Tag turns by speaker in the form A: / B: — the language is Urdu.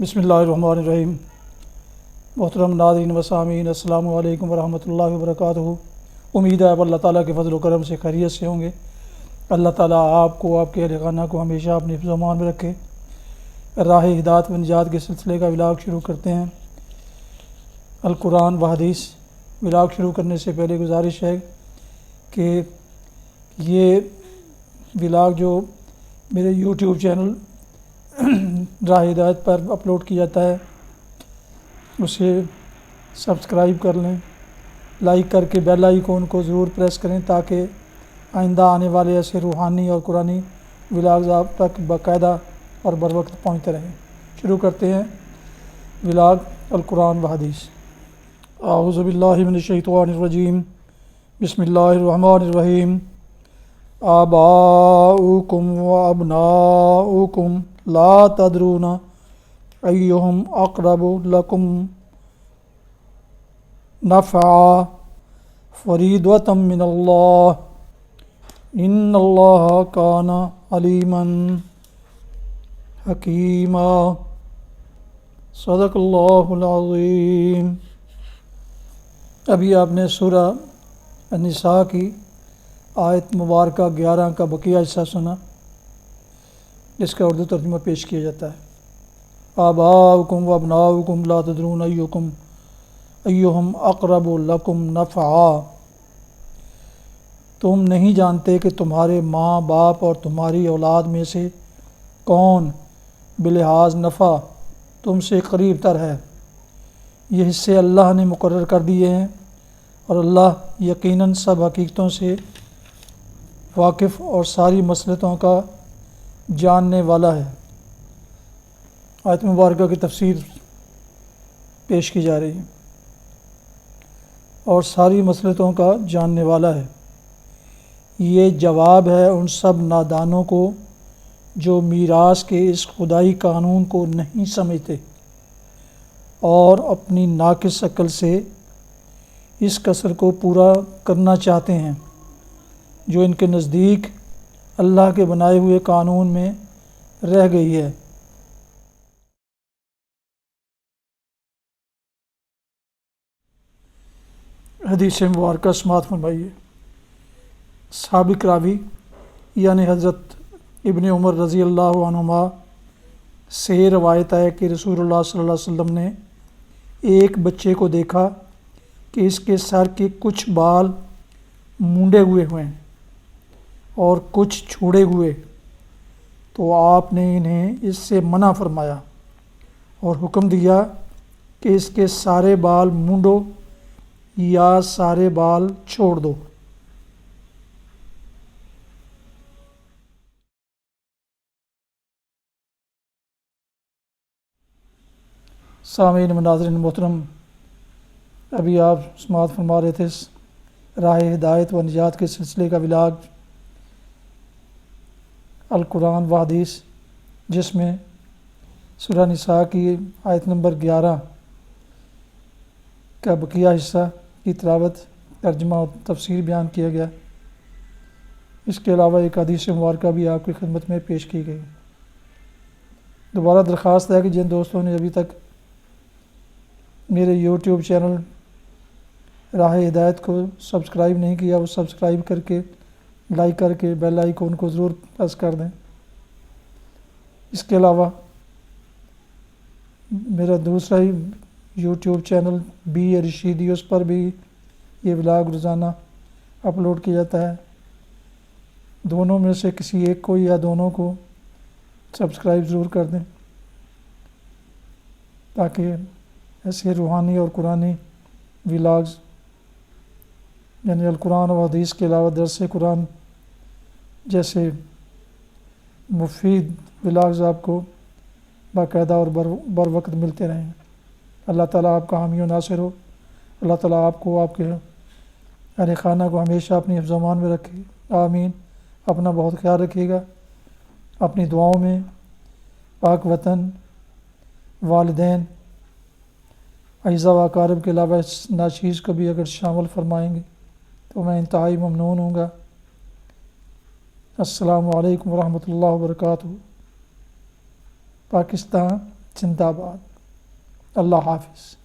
A: بسم اللہ الرحمن الرحیم۔ محترم ناظرین و سامعین، السلام علیکم ورحمۃ اللہ وبرکاتہ۔ امید ہے آپ اللہ تعالیٰ کے فضل و کرم سے خیریت سے ہوں گے۔ اللہ تعالیٰ آپ کو، آپ کے اہل خانہ کو ہمیشہ اپنے حفظ و امان میں رکھے۔ راہ ہدایت و نجات کے سلسلے کا ولاگ شروع کرتے ہیں، القرآن و حدیث۔ ولاگ شروع کرنے سے پہلے گزارش ہے کہ یہ ولاگ جو میرے یوٹیوب چینل راہ ہدایت پر اپلوڈ کیا جاتا ہے اسے سبسکرائب کر لیں، لائک کر کے بیل آئیکن کو ضرور پریس کریں تاکہ آئندہ آنے والے ایسے روحانی اور قرآنی ولاگز آپ تک باقاعدہ اور بر وقت پہنچتے رہیں۔ شروع کرتے ہیں ولاگ القرآن و حدیث۔ اعوذ باللہ من الشیطان الرجیم، بسم اللہ الرحمن الرحیم۔ آباؤکم و ابناؤکم لا تدرون ایہم اقرب لکم نفعا فریضۃ من اللہ ان اللہ کان علیما حکیما۔ صدق اللہ العظیم۔ ابھی آپ نے سورہ النساء کی آیت مبارکہ 11 کا بقیہ حصہ سنا، جس کا اردو ترجمہ پیش کیا جاتا ہے۔ آباؤکم و ابناؤکم لا تدرون ایہم اقرب لکم نفعا۔ تم نہیں جانتے کہ تمہارے ماں باپ اور تمہاری اولاد میں سے کون بلحاظ نفع تم سے قریب تر ہے۔ یہ حصے اللہ نے مقرر کر دیے ہیں اور اللہ یقیناً سب حقیقتوں سے واقف اور ساری مصلحتوں کا جاننے والا ہے۔ آیت مبارکہ کی تفسیر پیش کی جا رہی ہے۔ اور ساری مصلحتوں کا جاننے والا ہے، یہ جواب ہے ان سب نادانوں کو جو میراث کے اس خدائی قانون کو نہیں سمجھتے اور اپنی ناقص عقل سے اس قصر کو پورا کرنا چاہتے ہیں جو ان کے نزدیک اللہ کے بنائے ہوئے قانون میں رہ گئی ہے۔ حدیث مبارکہ سماعت فرمائیے۔ سابق راوی یعنی حضرت ابن عمر رضی اللہ عنہما سے روایت ہے کہ رسول اللہ صلی اللہ علیہ وسلم نے ایک بچے کو دیکھا کہ اس کے سر کے کچھ بال مونڈے ہوئے ہیں اور کچھ چھوڑے ہوئے، تو آپ نے انہیں اس سے منع فرمایا اور حکم دیا کہ اس کے سارے بال مونڈو یا سارے بال چھوڑ دو۔ سامعین مناظرین محترم، ابھی آپ سماعت فرما رہے تھے راہ ہدایت و نجات کے سلسلے کا ولاگ القرآن و حدیث، جس میں سورہ نساء کی آیت نمبر 11 کا بقیہ حصہ کی تلاوت، ترجمہ اور تفسیر بیان کیا گیا۔ اس کے علاوہ ایک حدیث مبارکہ بھی آپ کی خدمت میں پیش کی گئی۔ دوبارہ درخواست ہے کہ جن دوستوں نے ابھی تک میرے یوٹیوب چینل راہ ہدایت کو سبسکرائب نہیں کیا، وہ سبسکرائب کر کے، لائک کر کے بیل آئیکن کو ضرور پریس کر دیں۔ اس کے علاوہ میرا دوسرا ہی یوٹیوب چینل بی رشیدی، اس پر بھی یہ ولاگ روزانہ اپلوڈ کیا جاتا ہے۔ دونوں میں سے کسی ایک کو یا دونوں کو سبسکرائب ضرور کر دیں تاکہ ایسے روحانی اور قرآنی ولاگز یعنی القرآن و حدیث کے علاوہ درس قرآن جیسے مفید ولاگز آپ کو باقاعدہ اور بر وقت ملتے رہیں۔ اللہ تعالیٰ آپ کا حامی و ناصر ہو۔ اللہ تعالیٰ آپ کو، آپ کے اہل خانہ کو ہمیشہ اپنی حفظ و امان میں رکھے، آمین۔ اپنا بہت خیال رکھیے گا۔ اپنی دعاؤں میں پاک وطن، والدین، اعزاء و اقارب کے علاوہ اس ناچیز کو بھی اگر شامل فرمائیں گے تو میں انتہائی ممنون ہوں گا۔ السلام علیکم ورحمۃ اللہ وبرکاتہ۔ پاکستان زندہ باد۔ اللہ حافظ۔